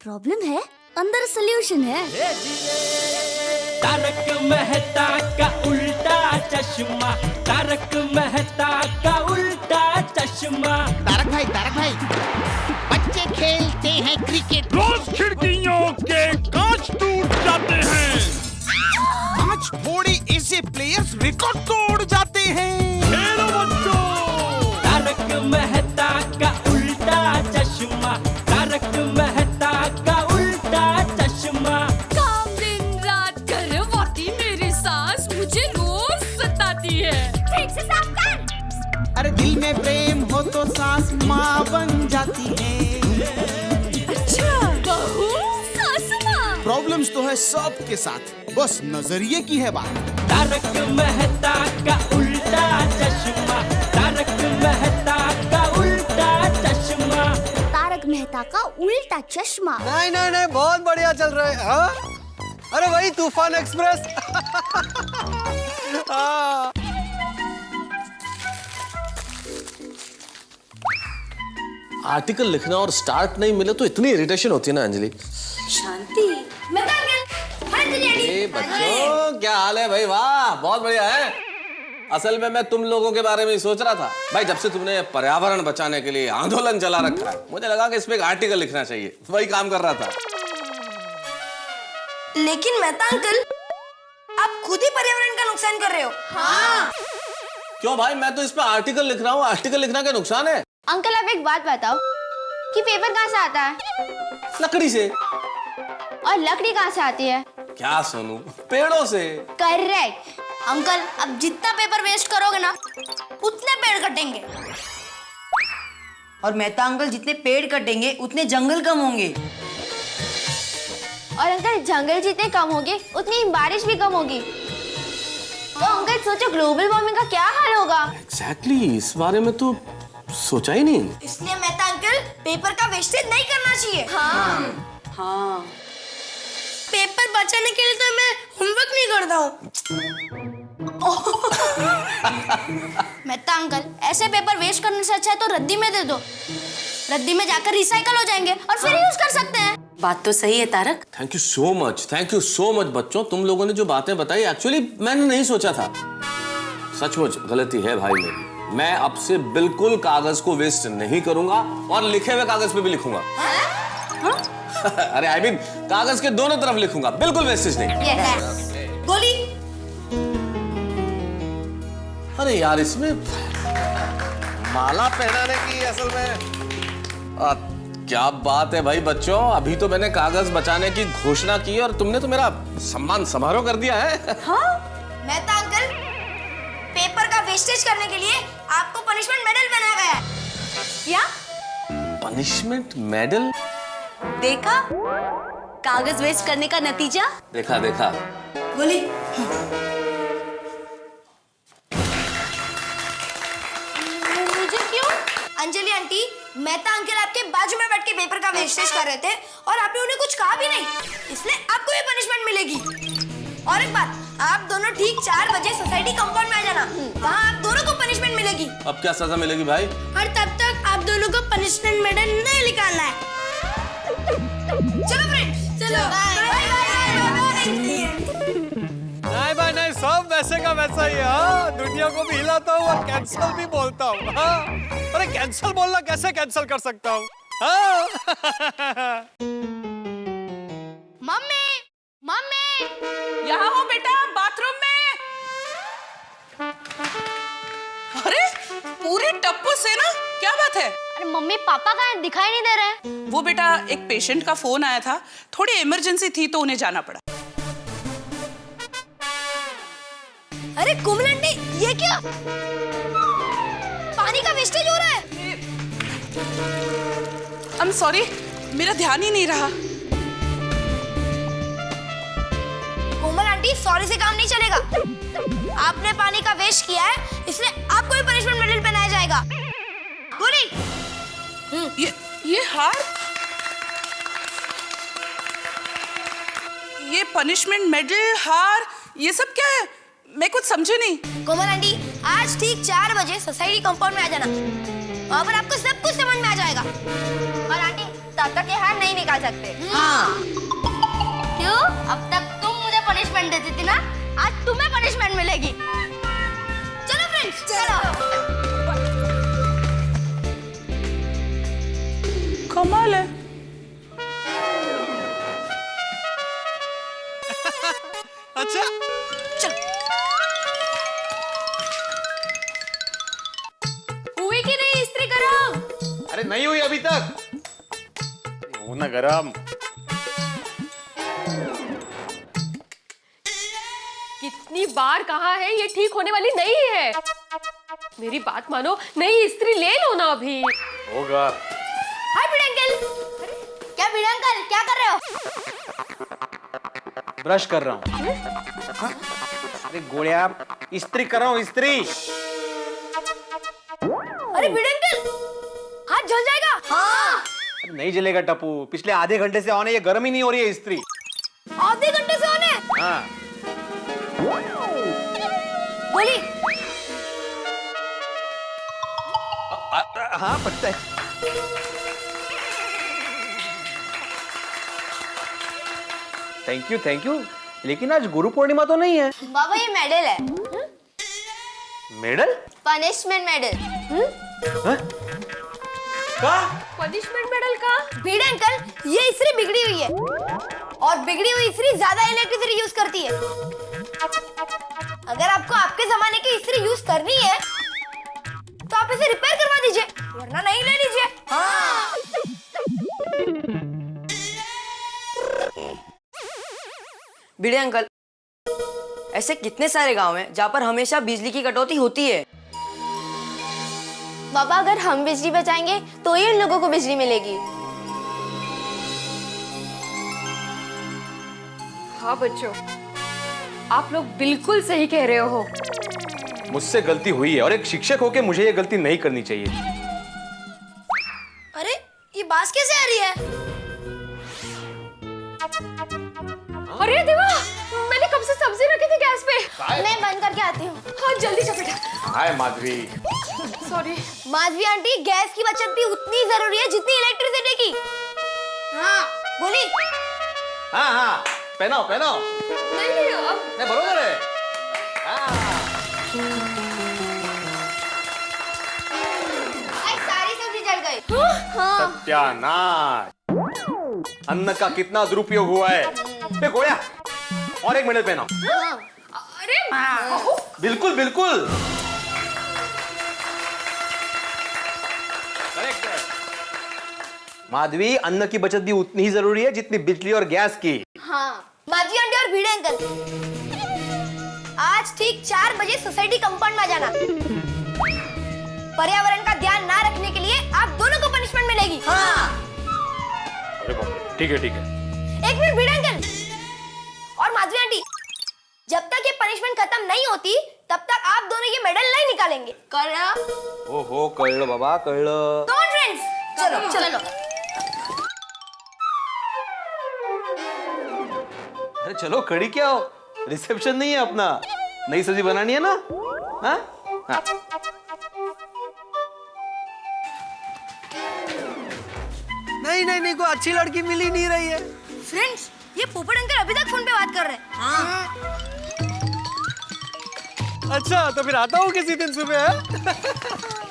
Problem है, अंदर solution है। तारक मेहता का उल्टा चश्मा, तारक मेहता का उल्टा चश्मा। तारक भाई, बच्चे खेलते हैं क्रिकेट, रोज खिड़कियों के कांच टूट जाते हैं, कांच फोड़े ऐसे प्लेयर्स रिकॉर्ड तोड़ जाते हैं। खेलो बच्चों। तारक मेहता का उल्टा चश्मा, तारक मेहता का उल्टा चश्मा। काम दिन रात करवाती मेरी सास मुझे रोज सताती है। ठीक से साफ कर। अरे दिल में प्रेम हो तो सास माँ बन जाती है। अच्छा, बहू सास माँ। प्रॉब्लम्स तो है सबके साथ, बस नजरिए की है बात। तारक मेहता का उल्टा चश्मा, तारक मेहता का उल्टा चश्मा। तारक मेहता का उल्टा चश्मा। नहीं, बहुत बढ़िया चल रहा है। हाँ? अरे वही तूफान एक्सप्रेस। हाँ। आर्टिकल लिखना और स्टार्ट नहीं मिले तो इतनी इरिटेशन होती है ना अंजलि। शांति। ए बच्चों, क्या हाल है भाई? वाह, बहुत बढ़िया है। असल में मैं तुम लोगों के बारे में ही सोच रहा था भाई। जब से तुमने पर्यावरण बचाने के लिए आंदोलन चला रखा है, मुझे लगा कि इस पे एक आर्टिकल लिखना चाहिए। वही काम कर रहा था। लेकिन मेहता अंकल, आप खुद ही पर्यावरण का नुकसान कर रहे हो। हाँ। क्यों भाई? मैं तो इस पे आर्टिकल लिख रहा हूँ। आर्टिकल लिखना क्या नुकसान है? अंकल आप एक बात बताओ कि पेपर कहाँ से आता है? लकड़ी से। और लकड़ी कहाँ से आती है? क्या सोनू, पेड़ों से। करेक्ट। अंकल, अब जितना पेपर वेस्ट करोगे ना, उतने पेड़ कटेंगे। और मेहता अंकल, जितने पेड़ कटेंगे उतने जंगल कम होंगे। और अंकल जंगल जितने कम होंगे उतनी बारिश भी कम होगी। तो अंकल सोचो ग्लोबल वार्मिंग का क्या हाल होगा। एग्जैक्टली, इस बारे में तो सोचा ही नहीं। इसलिए मेहता अंकल, पेपर का वेस्टेज नहीं करना चाहिए। हाँ। पेपर बचाने के लिए तो मैं होमवर्क नहीं करता हूँ। मेहता अंकल, ऐसे पेपर वेस्ट करने से अच्छा है तो रद्दी में दे दो। रद्दी में जाकर रिसाइकल हो जाएंगे और फिर यूज कर सकते हैं। बात तो सही है Tarak. Thank you so much बच्चों। तुम लोगों ने जो बातें बताई, एक्चुअली मैंने नहीं सोचा था। सचमुच गलती है भाई मेरी। मैं अब से बिल्कुल कागज को वेस्ट नहीं करूंगा और लिखे हुए कागज पे भी लिखूंगा। अरे आई मीन कागज के दोनों तरफ लिखूंगा, बिल्कुल वेस्टेज नहीं। गोली। अरे यार, इसमें माला पहनाने की असल में क्या बात है भाई बच्चों। अभी तो मैंने कागज बचाने की घोषणा की और तुमने तो मेरा सम्मान समारोह कर दिया है। हाँ? मेहता अंकल, पेपर का वेस्टेज करने के लिए आपको पनिशमेंट मेडल बनाया गया है। क्या? Punishment medal? देखा कागज वेस्ट करने का नतीजा। देखा। गोली। मुझे क्यों? अंजलि आंटी, मेहता अंकल आपके बाजू में बैठ के पेपर का वेस्टेज कर रहे थे और आपने उन्हें कुछ कहा भी नहीं, इसलिए आपको ये पनिशमेंट मिलेगी। और एक बात, आप दोनों ठीक 4 बजे सोसाइटी कंपाउंड में आ जाना। वहाँ आप दोनों को पनिशमेंट मिलेगी। अब क्या सजा मिलेगी भाई? और तब तक आप दोनों को पनिशमेंट मेडल नहीं निकालना है। चलो फ्रेंड्स, चलो। नहीं, सब वैसे का वैसा ही है। हाँ? दुनिया को भी हिलाता हूँ और कैंसल भी बोलता हूँ। हाँ? अरे कैंसल बोलना कैसे कैंसल कर सकता हूँ? हाँ? मम्मी, यहाँ हो बेटा, बाथरूम में। अरे पूरे टप्पू से ना, क्या बात है? अरे मम्मी पापा कहाँ दिखाई नहीं दे रहे हैं? वो बेटा, एक पेशेंट का फोन आया था, थोड़ी इमरजेंसी थी तो उन्हें जाना पड़ा। अरे कोमल आंटी, ये क्या? पानी का वेस्टेज हो रहा है। आई एम सॉरी, मेरा ध्यान ही नहीं रहा। कोमल आंटी, सॉरी से काम नहीं चलेगा। आपने पानी का वेस्ट किया है, इसलिए आपको भी पनिशमेंट मेडल पहनाया जाएगा। गोली। ये हार, ये पनिशमेंट मेडल, हार, ये सब क्या है? मैं कुछ समझे नहीं। कोमल आंटी, आज ठीक 4 बजे सोसाइटी कंपाउंड में आ जाना। वहाँ पर आपको सब कुछ समझ में आ जाएगा। और आंटी, तब तक ये हार नहीं निकाल सकते। क्यों? अब तक तुम मुझे पनिशमेंट देती थी ना, आज तुम्हें पनिशमेंट मिलेगी। चलो फ्रेंड्स, चलो। कमाल है। अच्छा हुई कि नहीं इस्त्री गरम? अरे नहीं हुई अभी तक। हो ना गरम। कितनी बार कहा है ये ठीक होने वाली नहीं है। मेरी बात मानो, नई इस्त्री ले लो ना अभी। होगा। हाय भिड़े अंकल। क्या भिड़े अंकल, क्या कर रहे हो? ब्रश कर रहा हूँ। अरे गोलिया, इस्त्री कर रहा हूँ, इस्त्री। अरे भिड़े अंकल, हाथ जल जाएगा। हाँ। नहीं जलेगा टप्पू, पिछले आधे घंटे से ऑन है, ये गर्म ही नहीं हो रही है इस्त्री। आधे घंटे से ऑन है? हाँ। बोली। हाँ पता है। Thank you. लेकिन आज गुरु पूर्णिमा तो नहीं है। बाबा ये मेडल है। मेडल? Punishment medal. का? पनिशमेंट मेडल का? भिड़े अंकल, ये इस्त्री बिगड़ी हुई है और बिगड़ी हुई इस्त्री ज्यादा इलेक्ट्रिसिटी यूज करती है। अगर आपको आपके जमाने की इस्त्री यूज करनी है तो आप इसे रिपेयर करवा दीजिए, वरना नहीं ले लीजिए। हाँ। भिड़े अंकल, ऐसे कितने सारे गांव हैं जहाँ पर हमेशा बिजली की कटौती होती है। बाबा अगर हम बिजली बचाएंगे तो ही उन लोगों को बिजली मिलेगी। हाँ बच्चों, आप लोग बिल्कुल सही कह रहे हो। मुझसे गलती हुई है और एक शिक्षक होके मुझे ये गलती नहीं करनी चाहिए। अरे ये बात कैसे आ रही है? अरे देवा, मैंने कब से सब्जी रखी थी गैस पे। मैं बंद करके आती हूँ। हाँ जल्दी से बेटा। Hi Madhavi. Sorry. Madhavi aunty, gas की बचत भी उतनी जरूरी है जितनी इलेक्ट्रिसिटी की। हाँ बोली। हाँ पहनाओ। नहीं अब नहीं बरोबर है। आज सारी सब्जी जल गई। हाँ। सत्यानाश। अन्न का कितना दुरुपयोग हुआ है। गोया, और एक मेडल पहनाओ। अरे बिल्कुल। माधवी, अन्न की बचत भी उतनी ही जरूरी है जितनी बिजली और गैस की। हाँ। माधवी आंटी और भिड़े अंकल, आज ठीक 4 बजे सोसाइटी कंपाउंड में जाना। पर्यावरण का ध्यान ना रखने के लिए आप दोनों को पनिशमेंट मिलेगी। हाँ। ठीक है। एक मिनट भिड़े अंकल और माधवी आंटी, जब तक ये पनिशमेंट खत्म नहीं होती तब तक आप दोनों ये मेडल नहीं निकालेंगे। ओहो, कळलं बाबा, कळलं। तो फ्रेंड्स, चलो। अरे चलो, खड़ी क्या हो? रिसेप्शन नहीं है अपना, नई सब्जी बनानी है ना। हाँ? नहीं कोई अच्छी लड़की मिल ही नहीं रही है। फ्रेंड्स, ये पोपट अंकल अभी तक फोन पे बात कर रहे हैं। हाँ। अच्छा तो फिर आता हूँ किसी दिन सुबह।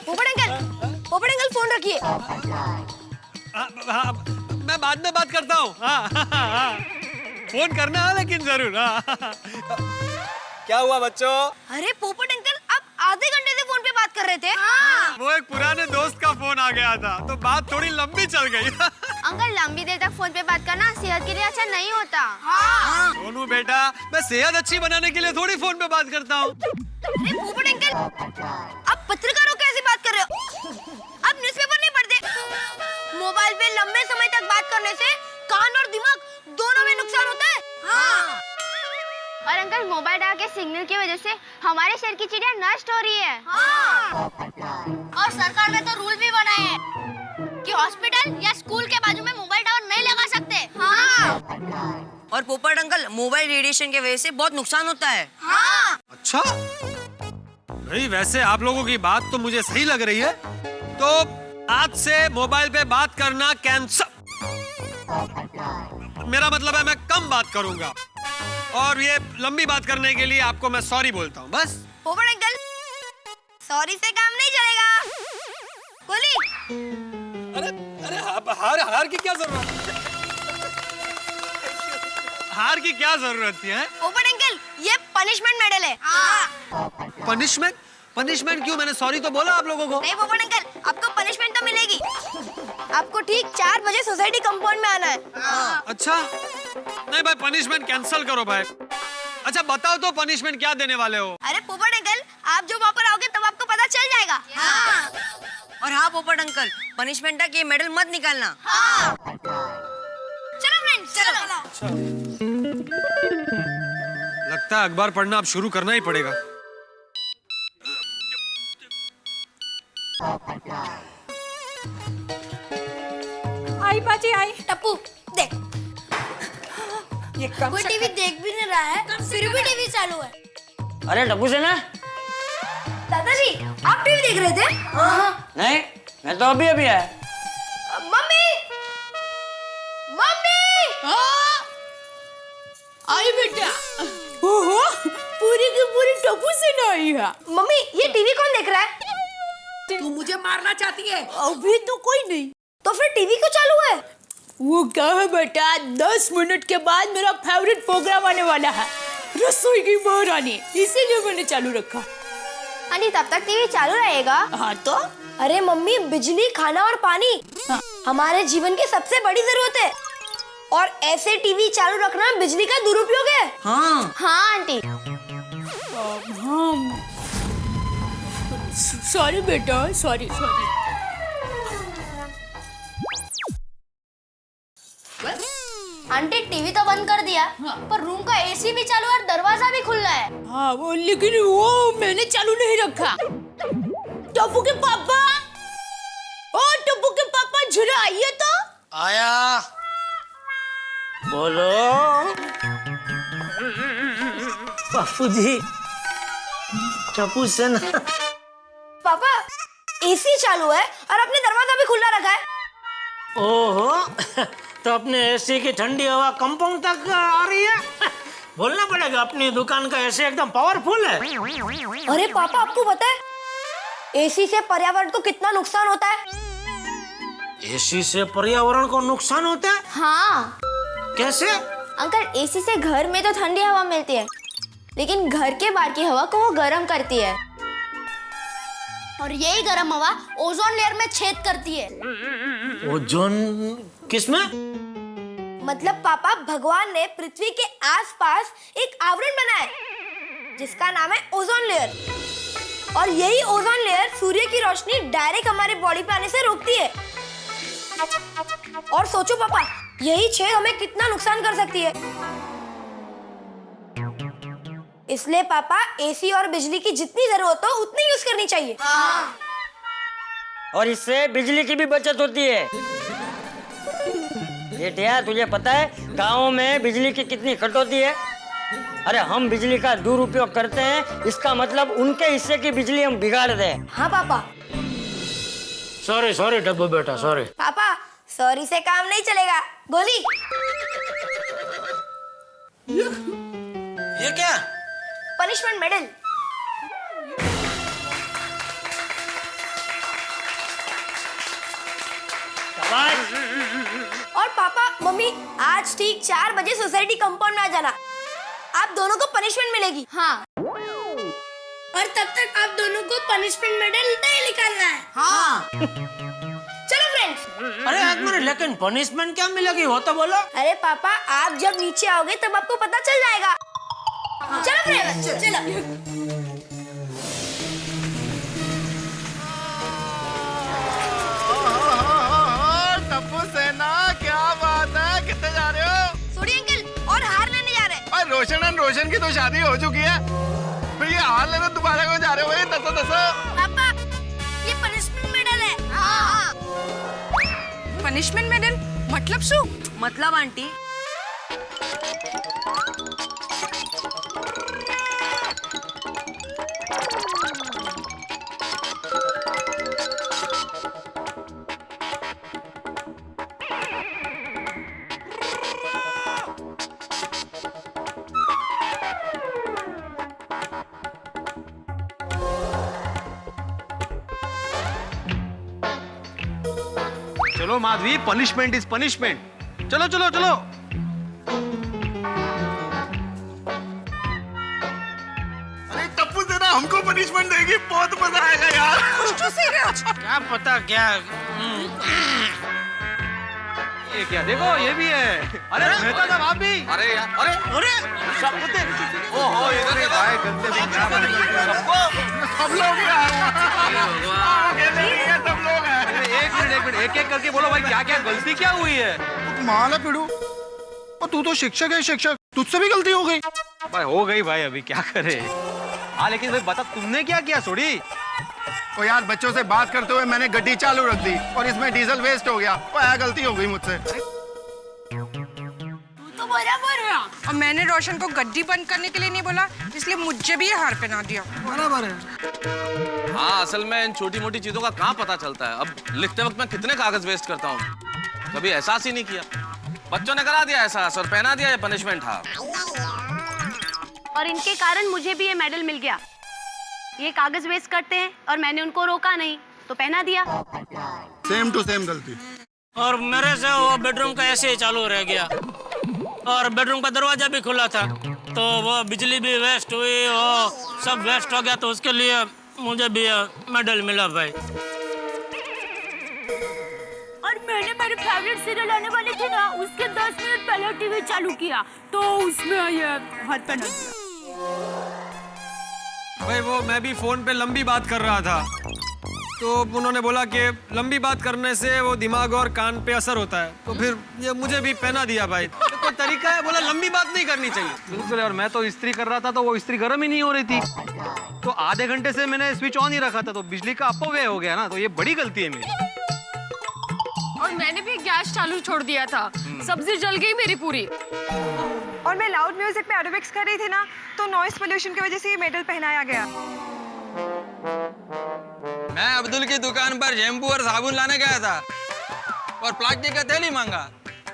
पोपट अंकल फोन रखिए। हाँ, मैं बाद में बात करता हूँ। हाँ। फोन करना है लेकिन जरूर। हाँ। क्या हुआ बच्चों? अरे पोपट अंकल, आप आधे घंटे से फोन पे बात कर रहे थे। हाँ। वो एक पुराने दोस्त का फोन आ गया था तो बात थोड़ी लंबी चल गई। अंकल, लंबी देर तक फोन पे बात करना सेहत के लिए अच्छा नहीं होता। हाँ। सोनू बेटा, मैं सेहत अच्छी बनाने के लिए थोड़ी फोन पे बात करता हूँ। अरे पोपट अंकल, आप पत्रकारों कैसे बात कर रहे हो? आप न्यूज़पेपर नहीं पढ़ते? मोबाइल पे लंबे समय तक बात करने से कान और दिमाग दोनों में नुकसान होता है। हाँ। और अंकल, मोबाइल डाटा के सिग्नल की वजह से हमारे शहर की चिड़िया नष्ट हो रही है। हाँ। और सरकार ने तो रूल भी बनाए हैं कि हॉस्पिटल या स्कूल के बाजू में मोबाइल टावर नहीं लगा सकते। हाँ। और पोपट अंकल, मोबाइल रेडिएशन के वजह से बहुत नुकसान होता है। हाँ। अच्छा नहीं, वैसे आप लोगों की बात तो मुझे सही लग रही है, तो आज से मोबाइल पे बात करना कैंसल। मेरा मतलब है मैं कम बात करूंगा, और ये लंबी बात करने के लिए आपको मैं सॉरी बोलता हूँ बस। पोपट अंकल, सॉरी से काम नहीं चलेगा। बोली अरे अरे हार की क्या जरूरत, हार की क्या जरूरत थी? पोपट अंकल, ये पनिशमेंट मेडल है। पनिशमेंट? पनिशमेंट क्यों? मैंने सॉरी तो बोला आप लोगों को। नहीं पोपट अंकल, आपको पनिशमेंट तो मिलेगी। आपको ठीक 4 बजे सोसाइटी कंपाउंड में आना है। अच्छा नहीं भाई, पनिशमेंट कैंसिल करो भाई। अच्छा बताओ तो पनिशमेंट क्या देने वाले हो? अरे पोपट अंकल, आप जब वहाँ पर आओगे तब आपको पता चल जाएगा। और हाँ पोपट अंकल, पनिशमेंट है कि ये मेडल मत निकालना। चलो फ्रेंड्स, चलो। लगता है अखबार पढ़ना अब शुरू करना ही पड़ेगा। आई बाजी आई। टप्पू देख, कोई टीवी देख भी नहीं रहा है, फिर भी टीवी चालू है। अरे टप्पू से ना। दादाजी, आप टीवी देख रहे थे? नहीं, मैं तो अभी अभी आया। मम्मी, मम्मी, आई बेटा। ओहो, पूरी की पूरी टप्पू से ना आई है। मम्मी ये टीवी कौन देख रहा है? तू मुझे मारना चाहती है? अभी तो कोई नहीं। तो फिर टीवी क्यों चालू है? वो क्या है बेटा, 10 मिनट के बाद मेरा फेवरेट प्रोग्राम आने वाला है, रसोई की महारानी, इसीलिए मैंने चालू रखा। आंटी तब तक टीवी चालू रहेगा? हाँ तो? अरे मम्मी, बिजली, खाना और पानी हमारे जीवन की सबसे बड़ी जरूरत है, और ऐसे टीवी चालू रखना बिजली का दुरुपयोग है। हाँ हाँ आंटी। हाँ, सॉरी बेटा, सॉरी। आंटी टीवी तो बंद कर दिया, पर रूम का एसी भी चालू और दरवाजा भी खुला है। हाँ वो, लेकिन वो मैंने चालू नहीं रखा। टप्पू के पापा, ओ टप्पू के पापा, जरा आइए तो। आया। बोलो बापू जी, टप्पू से ना। पापा एसी चालू है और अपने दरवाजा भी खुला रखा है। ओहो, तो अपने एसी की ठंडी हवा कंपाउंड तक आ रही है। बोलना पड़ेगा, अपनी दुकान का एसी एकदम पावरफुल है। अरे पापा, आपको पता है एसी से पर्यावरण को कितना नुकसान होता है? एसी से पर्यावरण को नुकसान होता है? हाँ कैसे? अंकल, एसी से घर में तो ठंडी हवा मिलती है, लेकिन घर के बाहर की हवा को वो गर्म करती है, और यही गर्म हवा ओजोन लेयर में छेद करती है। ओजोन किसमें? मतलब पापा, भगवान ने पृथ्वी के आसपास एक आवरण बनाया है जिसका नाम है ओजोन लेयर, और यही ओजोन लेयर सूर्य की रोशनी डायरेक्ट हमारे बॉडी पे आने से रोकती है। और सोचो पापा, यही छेद हमें कितना नुकसान कर सकती है। इसलिए पापा, एसी और बिजली की जितनी जरूरत हो उतनी यूज करनी चाहिए। और इससे बिजली की भी बचत होती है। बेटिया, तुझे पता है गाँव में बिजली की कितनी कटौती है? अरे हम बिजली का दुरुपयोग करते हैं, इसका मतलब उनके हिस्से की बिजली हम बिगाड़ दें। हाँ पापा। सॉरी डब्बू बेटा, सॉरी। पापा, सॉरी से काम नहीं चलेगा। गोली। ये क्या? Punishment medal. और पापा, मम्मी, आज ठीक 4 बजे सोसाइटी कंपाउंड में आ जाना। आप दोनों को पनिशमेंट मिलेगी। हाँ। और तब तक आप दोनों को पनिशमेंट मेडल नहीं निकालना है। हाँ। चलो फ्रेंड्स। अरे एक मिनट, लेकिन पनिशमेंट क्या मिलेगी वो तो बोलो। अरे पापा, आप जब नीचे आओगे तब आपको पता चल जाएगा। चलो फ्रेंड्स, चलो। टप्पू सेना, क्या बात है? कितने जा रहे हो? सूर्य अंकल, और हार लेने जा रहे हैं। रोशन की तो शादी हो चुकी है, फिर ये हार लेने दोबारा क्यों जा रहे हो? भाई दसो। पापा, ये पनिशमेंट मेडल है। हाँ। पनिशमेंट मेडल मतलब શું? मतलब आंटी, चलो माधवी, पनिशमेंट इज पनिशमेंट। चलो चलो चलो। अरे टप्पू से ना हमको पनिशमेंट देगी, बहुत मजा आएगा यार। क्या पता क्या। ये क्या, देखो ये भी है। अरे मेहता साहब आप भी। अरे यार, अरे अरे सब ओहो इधर ये भाई गंदे सबको सब लोग यार, सब लोग हैं। एक मिनट एक एक करके बोलो भाई, क्या क्या गलती क्या हुई है? माला पिड़ू, और तू तो शिक्षक है, शिक्षक, तुझसे भी गलती हो गई। भाई हो गई भाई, अभी क्या करे। हाँ लेकिन भाई बता, तुमने क्या किया सोडी? ओ यार, बच्चों से बात करते हुए मैंने गड्डी चालू रख दी और इसमें डीजल वेस्ट हो गया। गलती हो गई मुझसे। तो बराबर है। और मैंने रोशन को गड्डी बंद करने के लिए नहीं बोला, इसलिए मुझे भी ये हार पहना दिया। बराबर है। हाँ, असल में इन छोटी मोटी चीजों का कहाँ पता चलता है। अब लिखते वक्त मैं कितने कागज वेस्ट करता हूँ, कभी एहसास ही नहीं किया। बच्चों ने करा दिया एहसास और पहना दिया ये पनिशमेंट। हाँ, और इनके कारण मुझे भी ये मेडल मिल गया। ये कागज वेस्ट करते हैं और मैंने उनको रोका नहीं तो पहना दिया। सेम टू सेम गलती। और मेरे से वो बेडरूम का ऐसे ही चालू रह गया और बेडरूम का दरवाजा भी खुला था, तो वो बिजली भी वेस्ट हुई, वो सब वेस्ट हो गया, तो उसके लिए मुझे भी मेडल मिला भाई। और मैंने मेरे फेवरेट सीरियल आने वाली थी ना, उसके 10 मिनट पहले टीवी चालू किया तो उसमें ये हाथ पहना दिया। भाई वो मैं भी फोन पे लंबी बात कर रहा था, तो उन्होंने बोला कि लंबी बात करने से वो दिमाग और कान पे असर होता है, तो फिर ये मुझे भी पहना दिया भाई। तो कोई तरीका है, बोला लंबी बात नहीं करनी चाहिए। बिल्कुल, और मैं तो इस्त्री कर रहा था तो वो इस्त्री गर्म ही नहीं हो रही थी, तो आधे घंटे से मैंने स्विच ऑन ही रखा था, तो बिजली का अपव्यय हो गया ना, तो ये बड़ी गलती है मेरी। और मैंने भी गैस चालू छोड़ दिया था, सब्जी जल गई मेरी पूरी। और मैं लाउड म्यूजिक पे एरोबिक्स कर रही थी ना, तो नॉइस पोल्यूशन की वजह से ये मेडल पहनाया गया। मैं अब्दुल की दुकान पर शैम्पू और साबुन लाने गया था और प्लास्टिक का थैली मांगा,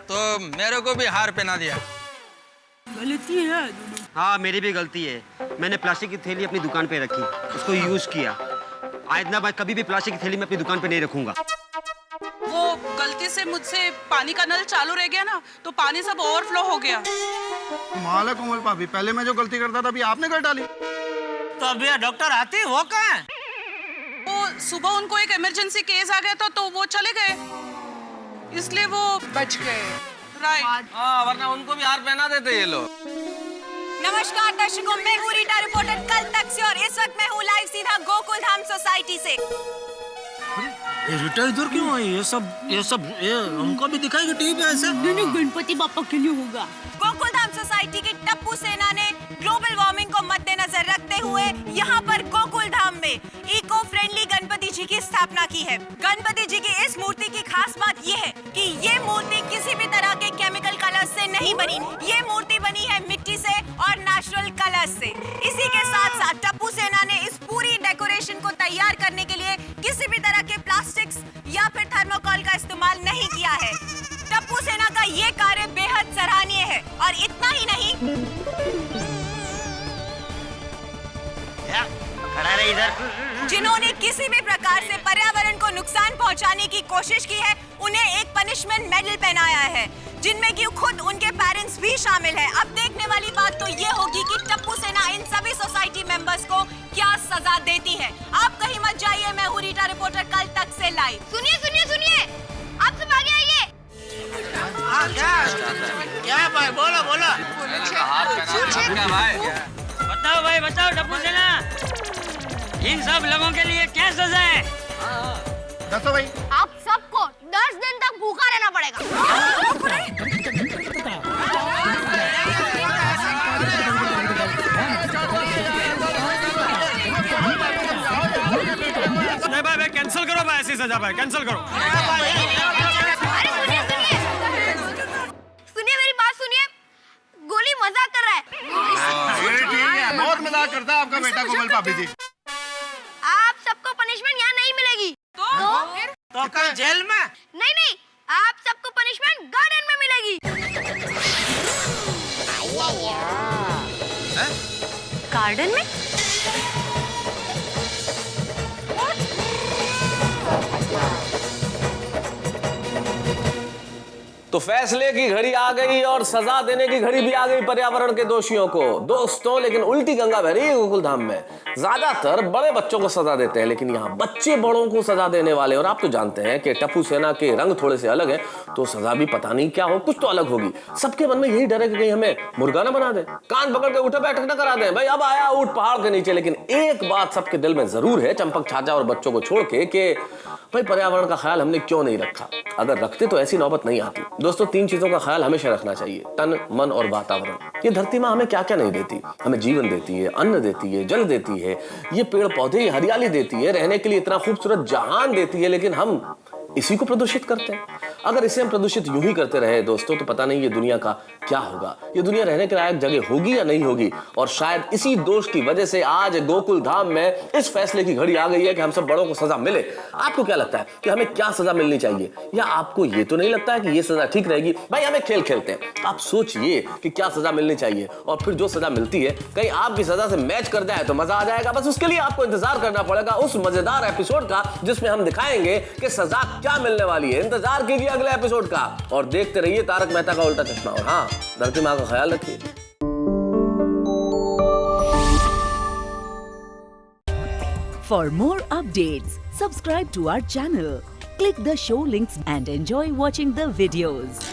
तो मेरे को भी हार पहना दिया। गलती है। हाँ, मेरी भी गलती है। मैंने प्लास्टिक की थैली अपनी दुकान पे रखी, उसको यूज किया। आइंदा मैं कभी भी प्लास्टिक की थैली में अपनी दुकान पे नहीं रखूंगा। वो गलती से मुझसे पानी का नल चालू रह गया ना, तो पानी सब ओवरफ्लो हो गया। माला कोमल भाभी, पहले मैं जो गलती करता था अभी आपने कर डाली। तो अब ये डॉक्टर आते वो कहाँ है? वो सुबह उनको एक इमरजेंसी केस आ गया था तो वो चले गए, इसलिए वो बच गए। राइट। हाँ, वरना उनको भी हार पहना देते ये लोग। नमस्कार दर्शकों, मैं हूँ रीटा रिपोर्टर कल तक से, और इस वक्त मैं हूँ लाइव सीधा गोकुल धाम सोसाइटी से। ये रीटा इधर क्यों आई? ये सब हमको भी दिखाएगा टीवी पे ऐसा? नहीं, गणपति बापा के लिए होगा। गोकुल धाम सोसाइटी की टप्पू सेना ने ग्लोबल वार्मिंग को मद्देनजर रखते हुए यहाँ पर गोकुल धाम में इको फ्रेंडली गणपति जी की स्थापना की है। गणपति जी की इस मूर्ति की खास बात ये है कि ये मूर्ति किसी भी तरह के केमिकल कलर्स से नहीं बनी। ये मूर्ति बनी है मिट्टी से और नेचुरल कलर्स से। इसी के साथ साथ टप्पू सेना ने इस पूरी डेकोरेशन को तैयार करने के लिए किसी भी तरह के प्लास्टिक्स या फिर थर्मोकोल का इस्तेमाल नहीं किया है। टप्पू सेना का ये कार्य बेहद सराहनीय है। और इतना ही नहीं, खड़ा रहे इधर। जिन्होंने किसी भी प्रकार से पर्यावरण को नुकसान पहुंचाने की कोशिश की है, उन्हें एक पनिशमेंट मेडल पहनाया है, जिनमें कि खुद उनके पेरेंट्स भी शामिल हैं। अब देखने वाली बात तो ये होगी कि टप्पू सेना इन सभी सोसाइटी मेंबर्स को क्या सजा देती है। आप कहीं मत जाइए, मैं हूँ रीटा रिपोर्टर कल तक से लाइव। सुनिए सुनिए सुनिए, आप सब आगे आइए। क्या भाई, बोलो बोलो। बताओ भाई, बताओ टप्पू सेना, इन सब लोगों के लिए क्या सजा है? दसो भाई। आप सबको 10 दिन तक भूखा रहना पड़ेगा। नहीं भाई, कैंसिल करो भाई, ऐसी सजा भाई, कैंसिल करो। अरे सुनिए मेरी बात सुनिए, गोली मजाक कर रहा है। ठीक है, बहुत मजाक करता है आपका बेटा कोमल भाभी जी। आप सबको पनिशमेंट यहाँ नहीं मिलेगी। तो कल जेल में? नहीं नहीं, आप सबको पनिशमेंट गार्डन में मिलेगी। गार्डन में? तो फैसले की घड़ी आ गई और सजा देने की घड़ी भी आ गई पर्यावरण के दोषियों को। दोस्तों, लेकिन उल्टी गंगा बह रही है गोकुलधाम में। ज्यादातर बड़े बच्चों को सजा देते हैं, लेकिन यहाँ बच्चे बड़ों को सजा देने वाले। और आप तो जानते हैं कि टप्पू सेना के रंग थोड़े से अलग है, तो सजा भी पता नहीं क्या हो, कुछ तो अलग होगी। सबके मन में यही डर है कि कहीं हमें मुर्गा ना बना दे, कान पकड़ के उठे बैठक ना करा दे, भाई अब आया ऊंट पहाड़ के नीचे। लेकिन एक बात सबके दिल में जरूर है, चंपक छाजा और बच्चों को छोड़ के, कि भाई पर्यावरण का ख्याल हमने क्यों नहीं रखा। अगर रखते तो ऐसी नौबत नहीं आती। दोस्तों, 3 चीजों का ख्याल हमेशा रखना चाहिए, तन, मन और वातावरण। ये धरती माँ हमें क्या क्या नहीं देती। हमें जीवन देती है, अन्न देती है, जल देती है, ये पेड़ पौधे हरियाली देती है, रहने के लिए इतना खूबसूरत जहान देती है, लेकिन हम इसी को प्रदूषित करते हैं। अगर इसे हम प्रदूषित यूं ही करते रहे दोस्तों, तो पता नहीं ये दुनिया का क्या होगा। ये दुनिया रहने के लायक जगह होगी या नहीं होगी। और शायद इसी दोष की वजह से आज गोकुल धाम में इस फैसले की घड़ी आ गई है कि हम सब बड़ों को सजा मिले। आपको क्या लगता है कि हमें क्या सजा मिलनी चाहिए, या आपको ये तो नहीं लगता है कि ये सजा ठीक रहेगी? भाई हमें खेल खेलते हैं, आप सोचिए कि क्या सजा मिलनी चाहिए, और फिर जो सजा मिलती है कहीं आपकी सजा से मैच कर जाए तो मजा आ जाएगा। बस उसके लिए आपको इंतजार करना पड़ेगा उस मजेदार एपिसोड का, जिसमें हम दिखाएंगे कि सजा क्या मिलने वाली है। इंतजार कीजिए अगले एपिसोड का और देखते रहिए तारक मेहता का उल्टा चश्मा। और हाँ, धरती माँ का ख्याल रखिए। For more updates, subscribe to our channel, click the show links and enjoy watching the videos.